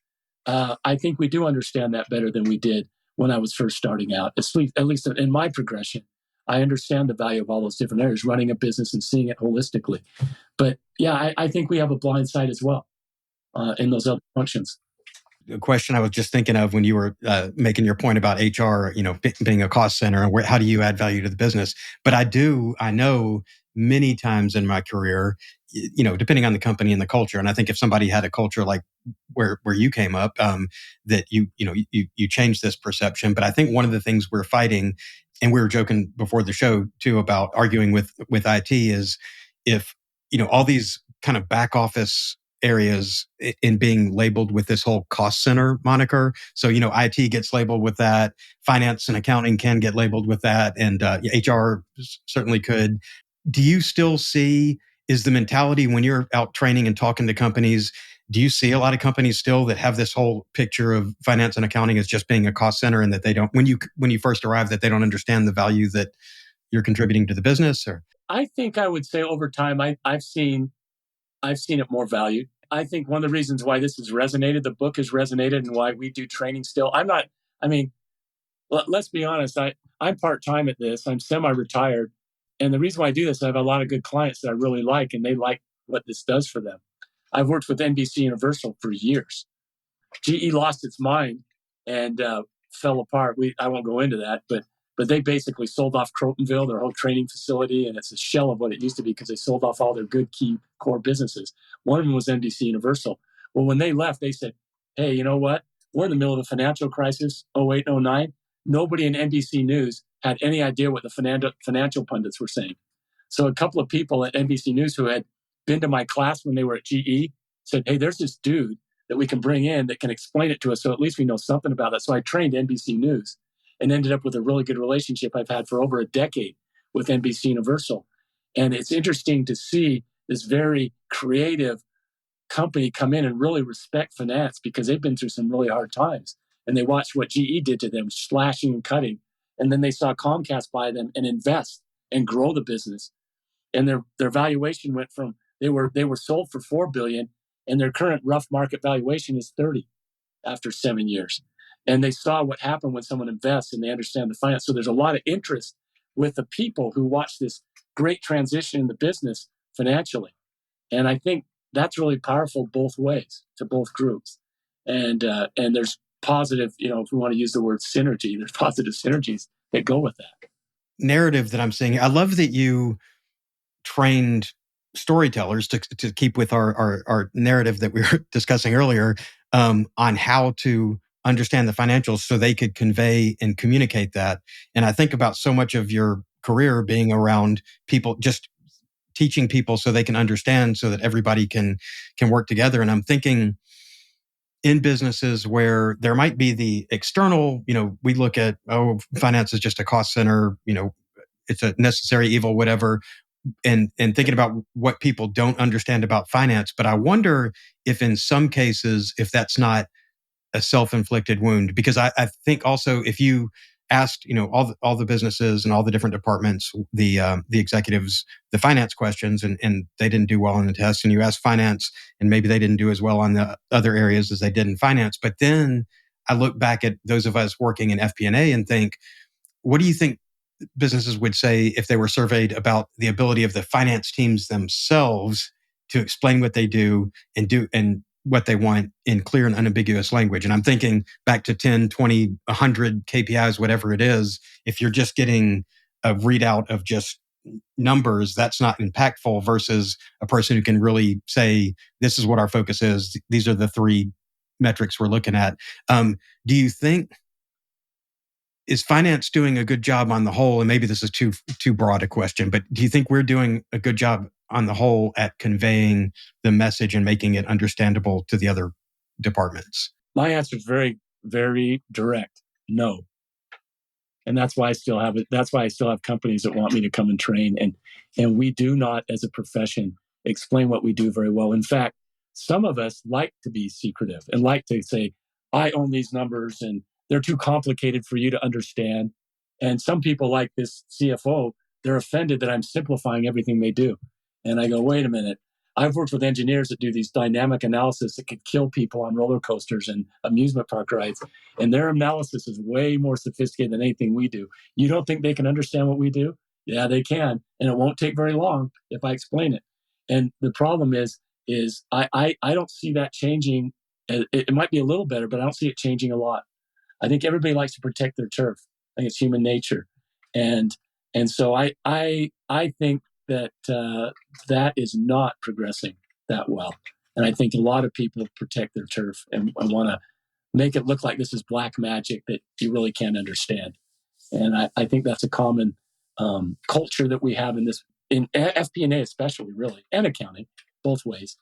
I think we do understand that better than we did when I was first starting out. At least in my progression, I understand the value of all those different areas, running a business and seeing it holistically. But yeah, I think we have a blind side as well in those other functions. The question I was just thinking of when you were making your point about HR, being a cost center, and how do you add value to the business? But I know many times in my career, depending on the company and the culture, and I think if somebody had a culture like where you came up, that you changed this perception. But I think one of the things we're fighting, and we were joking before the show too about arguing with IT, is if all these kind of back office areas in being labeled with this whole cost center moniker. So, IT gets labeled with that. Finance and accounting can get labeled with that. And HR certainly could. Do you still see, is the mentality when you're out training and talking to companies, do you see a lot of companies still that have this whole picture of finance and accounting as just being a cost center, and that they don't, when you first arrive, that they don't understand the value that you're contributing to the business? Or I think I would say over time, I've seen it more valued. I think one of the reasons why this has resonated, the book has resonated, and why we do training still. I'm not. I mean, let's be honest. I'm part time at this. I'm semi-retired, and the reason why I do this, I have a lot of good clients that I really like, and they like what this does for them. I've worked with NBCUniversal for years. GE lost its mind and fell apart. I won't go into that, but they basically sold off Crotonville, their whole training facility, and it's a shell of what it used to be because they sold off all their good key core businesses. One of them was NBCUniversal. Well, when they left, they said, "Hey, you know what? We're in the middle of a financial crisis, 08, 09. Nobody in NBC News had any idea what the financial pundits were saying. So a couple of people at NBC News who had been to my class when they were at GE said, hey, there's this dude that we can bring in that can explain it to us. So at least we know something about it. So I trained NBC News and ended up with a really good relationship I've had for over a decade with NBCUniversal. And it's interesting to see this very creative company come in and really respect finance because they've been through some really hard times. And they watched what GE did to them, slashing and cutting. And then they saw Comcast buy them and invest and grow the business. And their valuation went from they were sold for $4 billion, and their current rough market valuation is 30 after 7 years. And they saw what happened when someone invests and they understand the finance. So there's a lot of interest with the people who watch this great transition in the business financially. And I think that's really powerful both ways to both groups. And there's positive, if we want to use the word synergy, there's positive synergies that go with that. Narrative that I'm seeing. I love that you trained storytellers to keep with our narrative that we were discussing earlier on how to understand the financials so they could convey and communicate that. And I think about so much of your career being around people, just teaching people so they can understand so that everybody can work together. And I'm thinking in businesses where there might be the external, we look at, finance is just a cost center, it's a necessary evil, whatever. And thinking about what people don't understand about finance. But I wonder if in some cases, if that's not a self-inflicted wound, because I think also if you asked, all the businesses and all the different departments, the executives, the finance questions, and they didn't do well on the test, and you asked finance, and maybe they didn't do as well on the other areas as they did in finance. But then I look back at those of us working in FP&A and think, what do you think businesses would say if they were surveyed about the ability of the finance teams themselves to explain what they do and what they want in clear and unambiguous language? And I'm thinking back to 10, 20, 100 KPIs, whatever it is. If you're just getting a readout of just numbers, that's not impactful versus a person who can really say, this is what our focus is. These are the 3 metrics we're looking at. Do you think, is finance doing a good job on the whole? And maybe this is too broad a question, but do you think we're doing a good job on the whole at conveying the message and making it understandable to the other departments? My answer is very, very direct. No. And that's why I still have it. That's why I still have companies that want me to come and train. And we do not, as a profession, explain what we do very well. In fact, some of us like to be secretive and like to say, I own these numbers and they're too complicated for you to understand. And some people, like this CFO, they're offended that I'm simplifying everything they do. And I go, wait a minute. I've worked with engineers that do these dynamic analysis that could kill people on roller coasters and amusement park rides. And their analysis is way more sophisticated than anything we do. You don't think they can understand what we do? Yeah, they can. And it won't take very long if I explain it. And the problem is I don't see that changing. It might be a little better, but I don't see it changing a lot. I think everybody likes to protect their turf. I think it's human nature. And so I think that that is not progressing that well. And I think a lot of people protect their turf and want to make it look like this is black magic that you really can't understand. And I think that's a common culture that we have in FP&A especially, really, and accounting, both ways.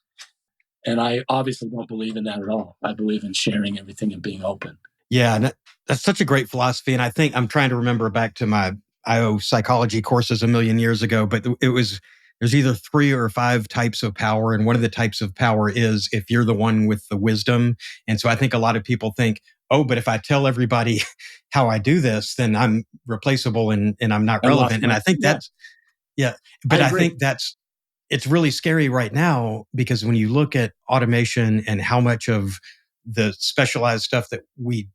And I obviously don't believe in that at all. I believe in sharing everything and being open. Yeah, and that's such a great philosophy. And I think I'm trying to remember back to my IO psychology courses a million years ago, but there's either 3 or 5 types of power. And one of the types of power is if you're the one with the wisdom. And so I think a lot of people think, oh, but if I tell everybody how I do this, then I'm replaceable and I'm not relevant. And I think Yeah. But I think it's really scary right now, because when you look at automation and how much of the specialized stuff that we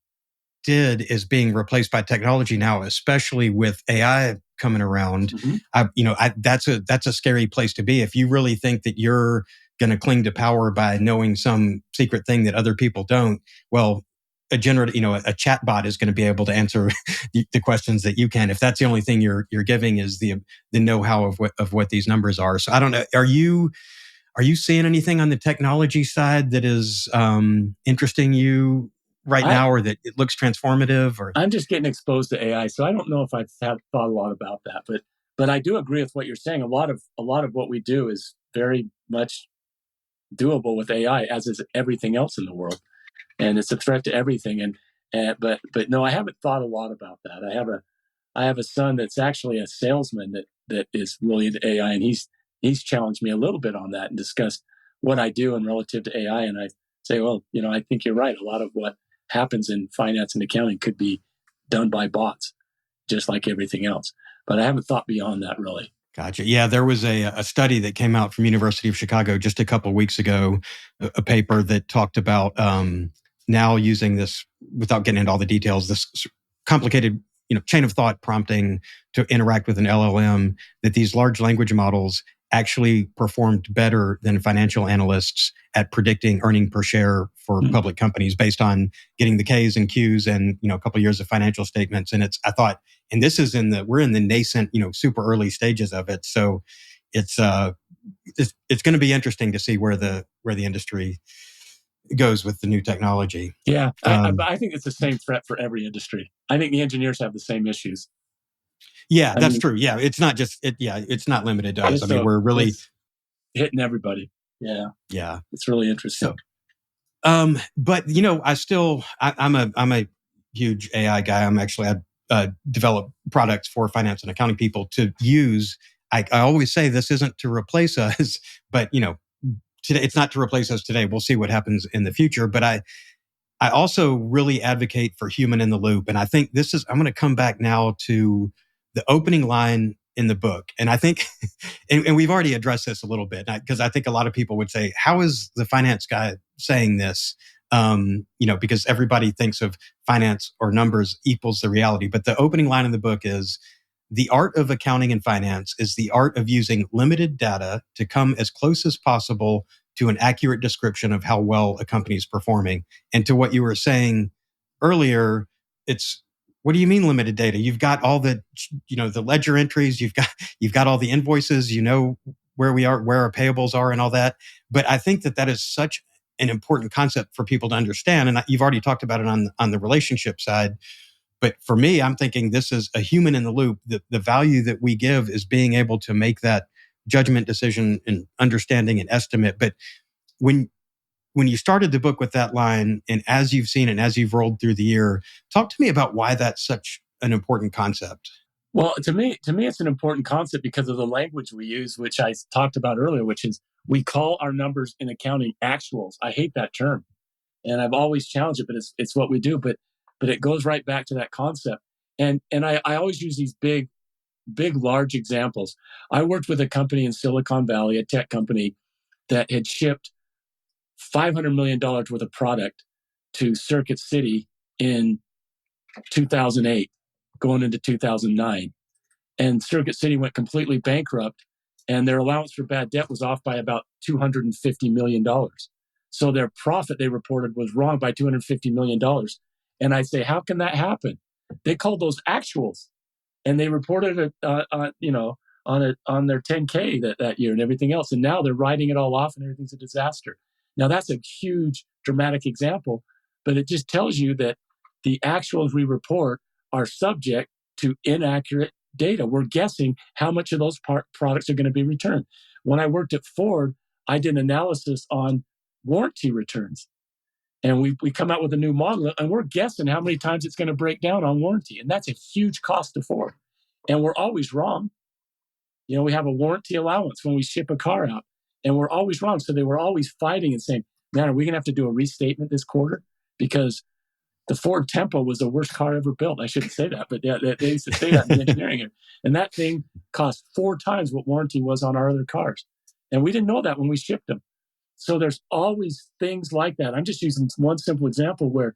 did is being replaced by technology now, especially with AI coming around, that's a scary place to be. If you really think that you're going to cling to power by knowing some secret thing that other people don't, well, a chat bot is going to be able to answer the questions that you can. If that's the only thing you're giving is the know-how of what these numbers are. So I don't know. Are you seeing anything on the technology side that is interesting you right now, or that it looks transformative? Or I'm just getting exposed to AI, so I don't know if I've thought a lot about that. But I do agree with what you're saying. A lot of what we do is very much doable with AI, as is everything else in the world, and it's a threat to everything. But no, I haven't thought a lot about that. I have a son that's actually a salesman that is really into AI, and he's challenged me a little bit on that and discussed what I do and relative to AI. And I say, well, I think you're right. A lot of what happens in finance and accounting could be done by bots, just like everything else. But I haven't thought beyond that, really. Gotcha. Yeah, there was a study that came out from University of Chicago just a couple of weeks ago, a paper that talked about now using this, without getting into all the details, this complicated chain of thought prompting to interact with an LLM, that these large language models actually performed better than financial analysts at predicting earning per share for public companies based on getting the K's and Q's and a couple of years of financial statements. And I thought, and this is we're in the nascent, super early stages of it. So it's going to be interesting to see where the industry goes with the new technology. Yeah, I think it's the same threat for every industry. I think the engineers have the same issues. Yeah, that's true. Yeah, it's not just it's not limited to us. I mean, we're really hitting everybody. Yeah, yeah, it's really interesting. So, but I'm a huge AI guy. I develop products for finance and accounting people to use. I always say this isn't to replace us, but today it's not to replace us today. We'll see what happens in the future. But I also really advocate for human in the loop. And I think I'm going to come back now to the opening line in the book. And I think, and we've already addressed this a little bit, because I think a lot of people would say, how is the finance guy saying this? Because everybody thinks of finance or numbers equals the reality. But the opening line in the book is, the art of accounting and finance is the art of using limited data to come as close as possible to an accurate description of how well a company is performing. And to what you were saying earlier, what do you mean limited data? You've got all the ledger entries, you've got all the invoices, where we are, where our payables are and all that. But I think that is such an important concept for people to understand. And you've already talked about it on the relationship side. But for me, I'm thinking this is a human in the loop. The value that we give is being able to make that judgment decision and understanding and estimate. But when you started the book with that line, and as you've seen and as you've rolled through the year, talk to me about why that's such an important concept. Well, to me, it's an important concept because of the language we use, which I talked about earlier, which is we call our numbers in accounting actuals. I hate that term, and I've always challenged it, but it's what we do. But it goes right back to that concept. And I always use these big, large examples. I worked with a company in Silicon Valley, a tech company, that had shipped $500 million worth of product to Circuit City in 2008, going into 2009. And Circuit City went completely bankrupt, and their allowance for bad debt was off by about $250 million. So their profit they reported was wrong by $250 million. And I say, how can that happen? They called those actuals, and they reported it, on their 10K that year and everything else. And now they're writing it all off, and everything's a disaster. Now that's a huge, dramatic example, but it just tells you that the actuals we report are subject to inaccurate data. We're guessing how much of those products are going to be returned. When I worked at Ford, I did analysis on warranty returns. And we come out with a new model, and we're guessing how many times it's going to break down on warranty. And that's a huge cost to Ford. And we're always wrong. We have a warranty allowance when we ship a car out, and we're always wrong. So they were always fighting and saying, man, are we going to have to do a restatement this quarter? Because the Ford Tempo was the worst car ever built. I shouldn't say that, but yeah, they used to say that in the engineering. And that thing cost 4 times what warranty was on our other cars. And we didn't know that when we shipped them. So there's always things like that. I'm just using one simple example where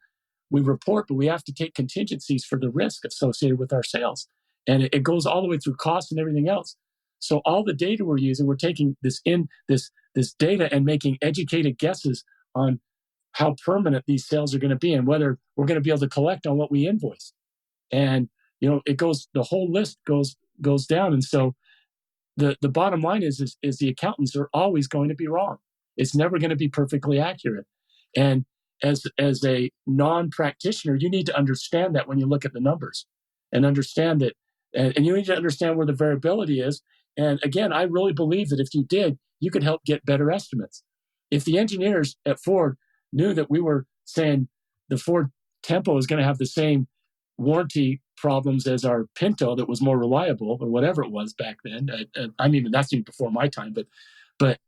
we report, but we have to take contingencies for the risk associated with our sales. And it goes all the way through cost and everything else. So all the data we're using, we're taking this data and making educated guesses on how permanent these sales are going to be and whether we're going to be able to collect on what we invoice. And the whole list goes down. And so the bottom line is the accountants are always going to be wrong. It's never going to be perfectly accurate. And as a non-practitioner, you need to understand that when you look at the numbers and understand that, and you need to understand where the variability is. And again, I really believe that if you did, you could help get better estimates. If the engineers at Ford knew that we were saying the Ford Tempo is going to have the same warranty problems as our Pinto that was more reliable or whatever it was back then. That's even before my time, but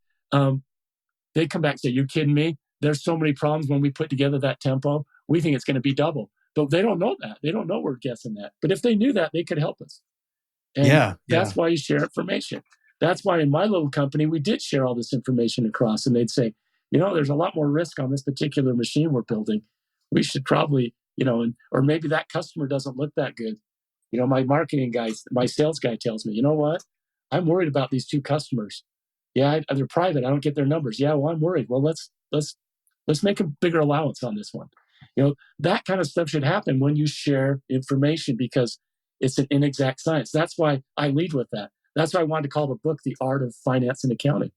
they come back and say, "You kidding me? There's so many problems when we put together that Tempo. We think it's going to be double." But they don't know that. They don't know we're guessing that. But if they knew that, they could help us. And that's why you share information. That's why in my little company, we did share all this information across. And they'd say, there's a lot more risk on this particular machine we're building. We should probably, or maybe that customer doesn't look that good. My marketing guy, my sales guy tells me, "You know what? I'm worried about these 2 customers. Yeah, they're private. I don't get their numbers. Yeah, well, I'm worried. Well, let's make a bigger allowance on this one." That kind of stuff should happen when you share information because it's an inexact science. That's why I lead with that. That's why I wanted to call the book "The Art of Finance and Accounting."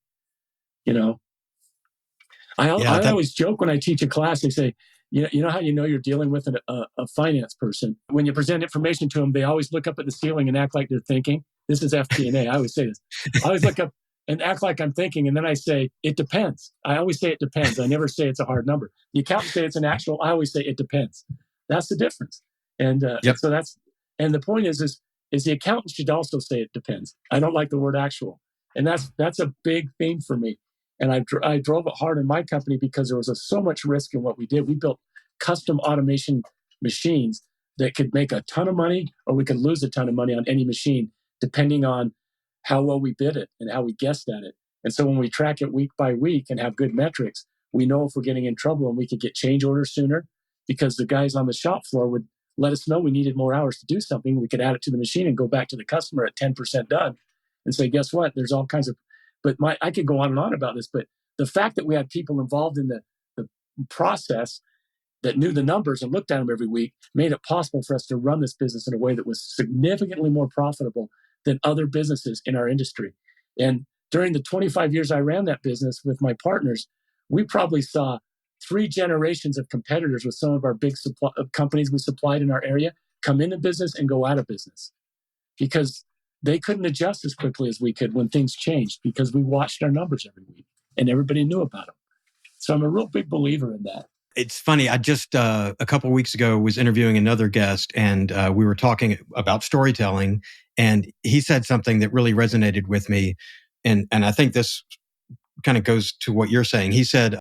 I always joke when I teach a class. They say, you know how you're dealing with a finance person? When you present information to them, they always look up at the ceiling and act like they're thinking. This is FP&A. I always say this. I always look up and act like I'm thinking, and then I say, "It depends." I always say it depends. I never say it's a hard number. The accountants say it's an actual. I always say it depends. That's the difference. And so the point is the accountant should also say it depends. I don't like the word actual, and that's a big theme for me. And I drove it hard in my company because there was so much risk in what we did. We built custom automation machines that could make a ton of money, or we could lose a ton of money on any machine, depending on how well we bid it and how we guessed at it. And so when we track it week by week and have good metrics, we know if we're getting in trouble, and we could get change orders sooner because the guys on the shop floor would let us know we needed more hours to do something. We could add it to the machine and go back to the customer at 10% done and say, "Guess what? There's all kinds of," but I could go on and on about this, but the fact that we had people involved in the process that knew the numbers and looked at them every week made it possible for us to run this business in a way that was significantly more profitable than other businesses in our industry. And during the 25 years I ran that business with my partners, we probably saw 3 generations of competitors with some of our big companies we supplied in our area come into business and go out of business because they couldn't adjust as quickly as we could when things changed because we watched our numbers every week and everybody knew about them. So I'm a real big believer in that. It's funny. I just a couple of weeks ago was interviewing another guest, and we were talking about storytelling, and he said something that really resonated with me, and I think this kind of goes to what you're saying. He said,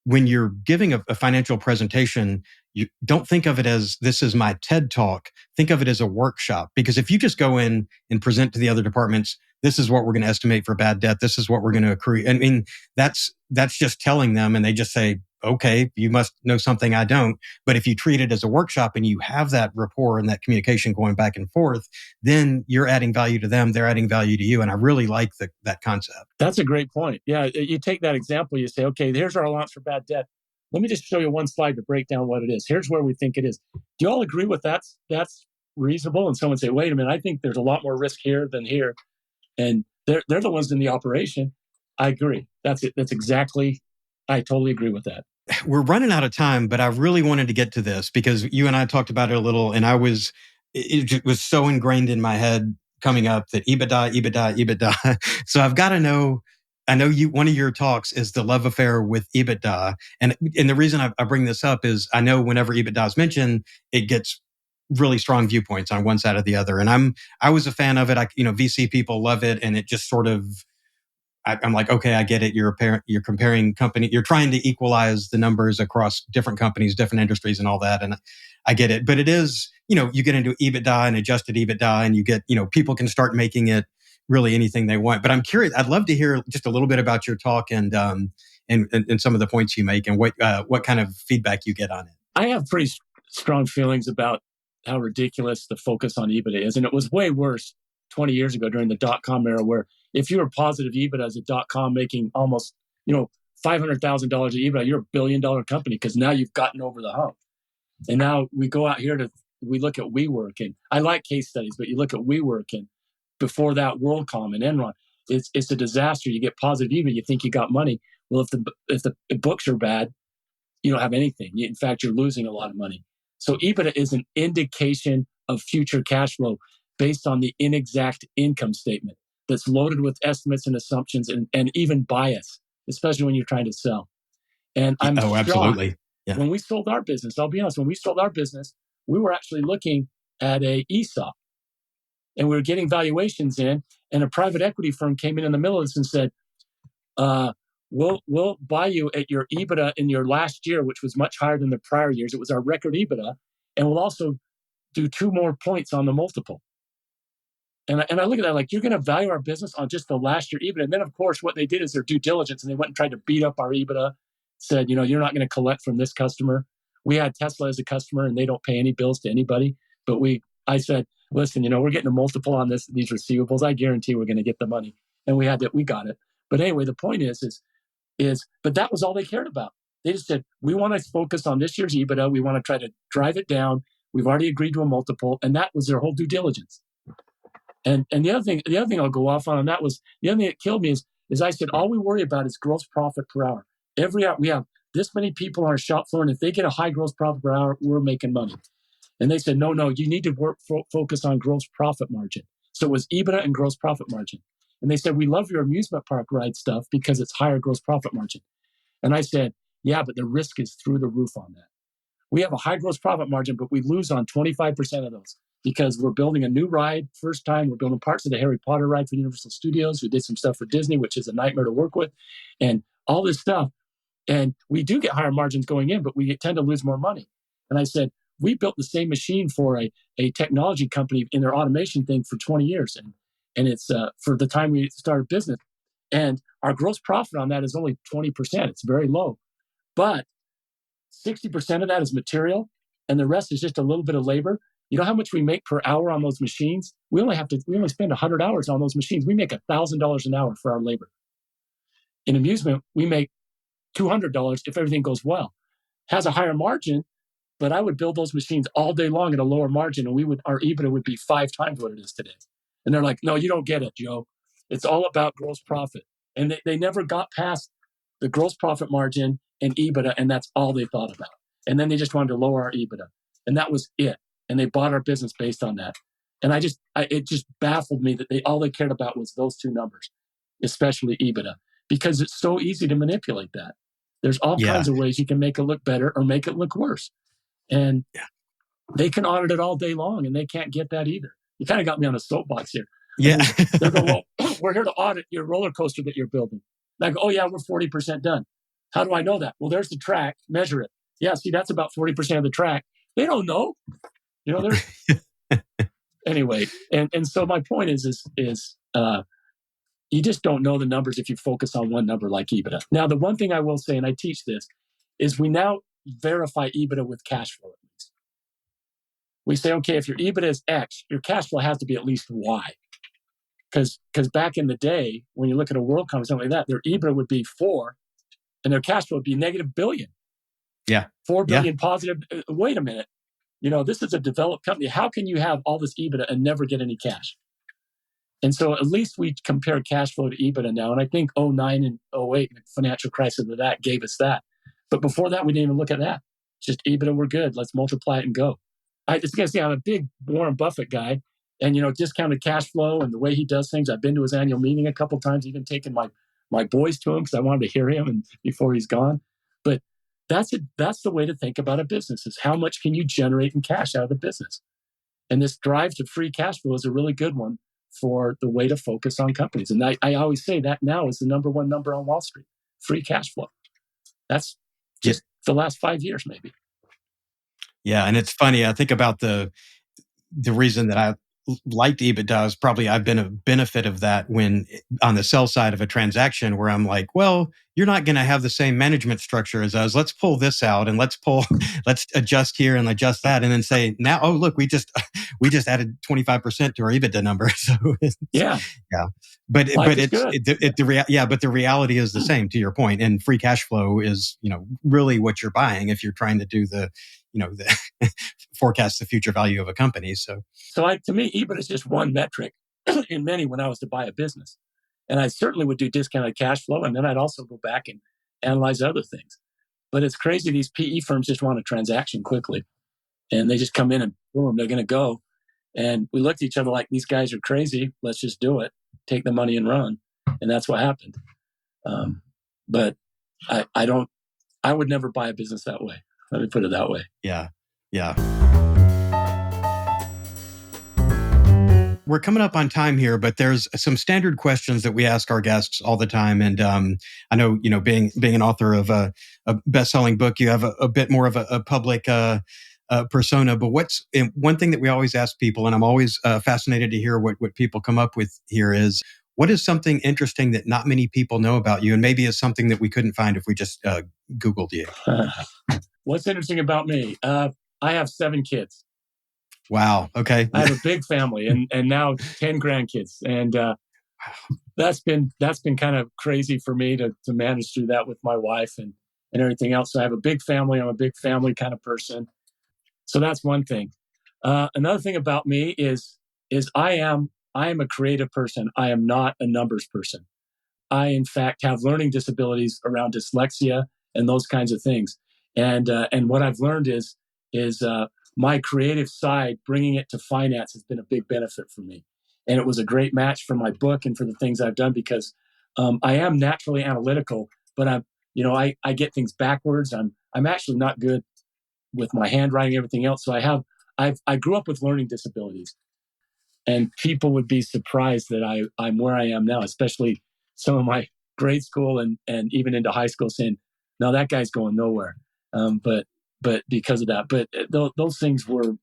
when you're giving a financial presentation, you don't think of it as this is my TED talk. Think of it as a workshop, because if you just go in and present to the other departments, this is what we're going to estimate for bad debt, this is what we're going to accrue. I mean, that's just telling them, and they just say, "Okay, you must know something I don't." But if you treat it as a workshop and you have that rapport and that communication going back and forth, then you're adding value to them, they're adding value to you. And I really like that concept. That's a great point. Yeah, you take that example, you say, "Okay, here's our allowance for bad debt. Let me just show you one slide to break down what it is. Here's where we think it is. Do you all agree with that's reasonable?" And someone say, "Wait a minute, I think there's a lot more risk here than here." And they're the ones in the operation. I agree. That's it. That's exactly, I totally agree with that. We're running out of time, but I really wanted to get to this because you and I talked about it a little, and it was so ingrained in my head coming up that EBITDA. So I've got to know, I know one of your talks is the love affair with EBITDA. And the reason I bring this up is I know whenever EBITDA is mentioned, it gets really strong viewpoints on one side or the other. And I was a fan of it. VC people love it. And it just sort of, I'm like, okay, I get it. You're comparing company. You're trying to equalize the numbers across different companies, different industries, and all that. And I get it. But it is, you get into EBITDA and adjusted EBITDA, and you get, people can start making it really anything they want. But I'm curious. I'd love to hear just a little bit about your talk and some of the points you make and what kind of feedback you get on it. I have pretty strong feelings about how ridiculous the focus on EBITDA is. And it was way worse 20 years ago during the dot-com era, where if you were positive EBITDA as a dot-com making almost, $500,000 of EBITDA, you're $1 billion company because now you've gotten over the hump. And now we go out here we look at WeWork, and I like case studies, but you look at WeWork and before that WorldCom and Enron, it's a disaster. You get positive EBITDA, you think you got money. Well, if the books are bad, you don't have anything. In fact, you're losing a lot of money. So EBITDA is an indication of future cash flow based on the inexact income statement that's loaded with estimates and assumptions and even bias, especially when you're trying to sell. And I'm shocked. Absolutely. Yeah. When we sold our business, I'll be honest, when we sold our business, we were actually looking at a ESOP, and we were getting valuations in, and a private equity firm came in the middle of this and said, we'll buy you at your EBITDA in your last year, which was much higher than the prior years. It was our record EBITDA. And we'll also do 2 more points on the multiple. And I look at that like, you're going to value our business on just the last year EBITDA. And then, of course, what they did is their due diligence, and they went and tried to beat up our EBITDA, said, you're not going to collect from this customer. We had Tesla as a customer, and they don't pay any bills to anybody. But I said, listen, we're getting a multiple on these receivables. I guarantee we're going to get the money. And we got it. But anyway, the point is, but that was all they cared about. They just said, we want to focus on this year's EBITDA. We want to try to drive it down. We've already agreed to a multiple. And that was their whole due diligence. And the other thing I'll go off on that was, the other thing that killed me is I said, all we worry about is gross profit per hour. Every hour we have this many people on our shop floor, and if they get a high gross profit per hour, we're making money. And they said, no, you need to focus on gross profit margin. So it was EBITDA and gross profit margin. And they said, we love your amusement park ride stuff because it's higher gross profit margin. And I said, yeah, but the risk is through the roof on that. We have a high gross profit margin, but we lose on 25% of those because we're building a new ride. First time, we're building parts of the Harry Potter ride for Universal Studios. We did some stuff for Disney, which is a nightmare to work with, and all this stuff. And we do get higher margins going in, but we tend to lose more money. And I said, we built the same machine for a technology company in their automation thing for 20 years. And it's for the time we started business. And our gross profit on that is only 20%. It's very low. But 60% of that is material, and the rest is just a little bit of labor. You know how much we make per hour on those machines? We only spend 100 hours on those machines. We make $1,000 an hour for our labor. In amusement, we make $200 if everything goes well. Has a higher margin, but I would build those machines all day long at a lower margin, and our EBITDA would be 5 times what it is today. And they're like, no, you don't get it, Joe. It's all about gross profit. And they never got past the gross profit margin and EBITDA, and that's all they thought about. And then they just wanted to lower our EBITDA. And that was it. And they bought our business based on that. And it just baffled me that all they cared about was those 2 numbers, especially EBITDA, because it's so easy to manipulate that. There's all kinds of ways you can make it look better or make it look worse. And they can audit it all day long, and they can't get that either. You kind of got me on a soapbox here. Yeah. They're going, well, we're here to audit your roller coaster that you're building. And I go, oh, yeah, we're 40% done. How do I know that? Well, there's the track. Measure it. Yeah, see, that's about 40% of the track. They don't know. Anyway. And so my point is you just don't know the numbers if you focus on one number like EBITDA. Now, the one thing I will say, and I teach this, is we now verify EBITDA with cash flow at least. We say, okay, if your EBITDA is X, your cash flow has to be at least Y. Because back in the day, when you look at a WorldCom or something like that, their EBITDA would be 4, and their cash flow would be negative billion. Yeah. 4 billion positive. Wait a minute. This is a developed company. How can you have all this EBITDA and never get any cash? And so at least we compare cash flow to EBITDA now. And I think 2009 and 2008, the financial crisis of that gave us that. But before that, we didn't even look at that. Just EBITDA, we're good. Let's multiply it and go. I'm a big Warren Buffett guy. And, discounted cash flow and the way he does things. I've been to his annual meeting a couple of times, even taken my boys to him because I wanted to hear him before he's gone. But that's the way to think about a business, is how much can you generate in cash out of the business? And this drive to free cash flow is a really good one for the way to focus on companies. And I always say that now is the number one number on Wall Street, free cash flow. That's just the last 5 years, maybe. Yeah. And it's funny. I think about the reason that I liked EBITDA is probably I've been a benefit of that when on the sell side of a transaction where I'm like, well, you're not going to have the same management structure as us. Let's pull this out and let's adjust here and adjust that. And then say now, oh, look, we just added 25% to our EBITDA number. So yeah. But Life is good. But the reality is the same, to your point. And free cash flow is, really what you're buying if you're trying to do the forecast the future value of a company. So to me, EBITDA is just one metric in many when I was to buy a business. And I certainly would do discounted cash flow. And then I'd also go back and analyze other things. But it's crazy. These PE firms just want a transaction quickly. And they just come in and boom, they're going to go. And we looked at each other like, these guys are crazy. Let's just do it. Take the money and run. And that's what happened. But I would never buy a business that way. Let me put it that way. Yeah. We're coming up on time here, but there's some standard questions that we ask our guests all the time. And I know, being an author of a best-selling book, you have a bit more of a public persona. But what's one thing that we always ask people, and I'm always fascinated to hear what people come up with here is, what is something interesting that not many people know about you, and maybe is something that we couldn't find if we just Googled you? What's interesting about me? I have 7 kids. Wow. Okay. I have a big family and now 10 grandkids. And that's been kind of crazy for me to manage through that with my wife and everything else. So I have a big family. I'm a big family kind of person. So that's one thing. Another thing about me is I am a creative person. I am not a numbers person. I, in fact, have learning disabilities around dyslexia and those kinds of things. And what I've learned is my creative side, bringing it to finance, has been a big benefit for me. And it was a great match for my book and for the things I've done because I am naturally analytical, but I get things backwards. I'm actually not good with my handwriting and everything else. So I grew up with learning disabilities, and people would be surprised that I'm where I am now, especially some of my grade school and even into high school saying, no, that guy's going nowhere. But because of that, but those things were,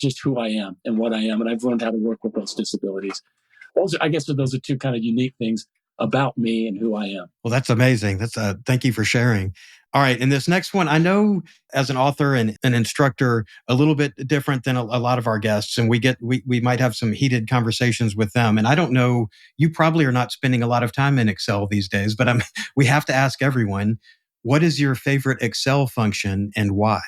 just who I am and what I am. And I've learned how to work with those disabilities. Those are two kind of unique things about me and who I am. Well, that's amazing. Thank you for sharing. All right. And this next one, I know as an author and an instructor, a little bit different than a lot of our guests. And we might have some heated conversations with them. And I don't know, you probably are not spending a lot of time in Excel these days, but we have to ask everyone, what is your favorite Excel function and why?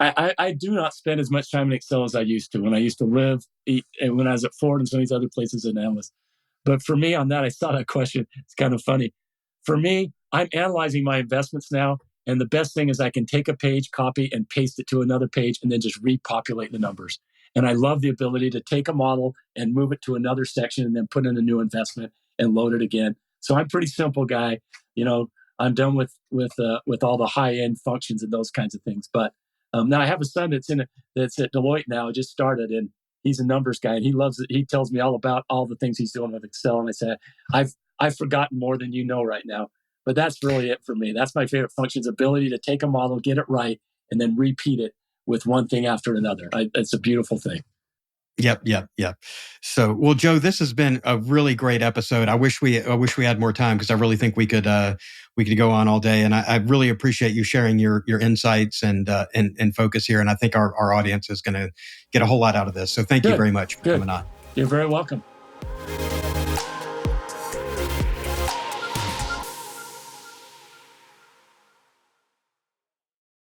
I do not spend as much time in Excel as I used to when I used to live, eat, and when I was at Ford and some of these other places as an analyst. But for me on that, I saw that question. It's kind of funny. For me, I'm analyzing my investments now. And the best thing is I can take a page, copy, and paste it to another page, and then just repopulate the numbers. And I love the ability to take a model and move it to another section and then put in a new investment and load it again. So I'm a pretty simple guy. I'm done with all the high-end functions and those kinds of things. But now I have a son that's at Deloitte now, just started, and he's a numbers guy, and he loves it. He tells me all about all the things he's doing with Excel, and I say, I've forgotten more than you know right now. But that's really it for me. That's my favorite function: is ability to take a model, get it right, and then repeat it with one thing after another. It's a beautiful thing. Yep. So, well, Joe, this has been a really great episode. I wish we had more time because I really think we could go on all day. And I really appreciate you sharing your insights and focus here. And I think our audience is going to get a whole lot out of this. So thank you very much for coming on. You're very welcome.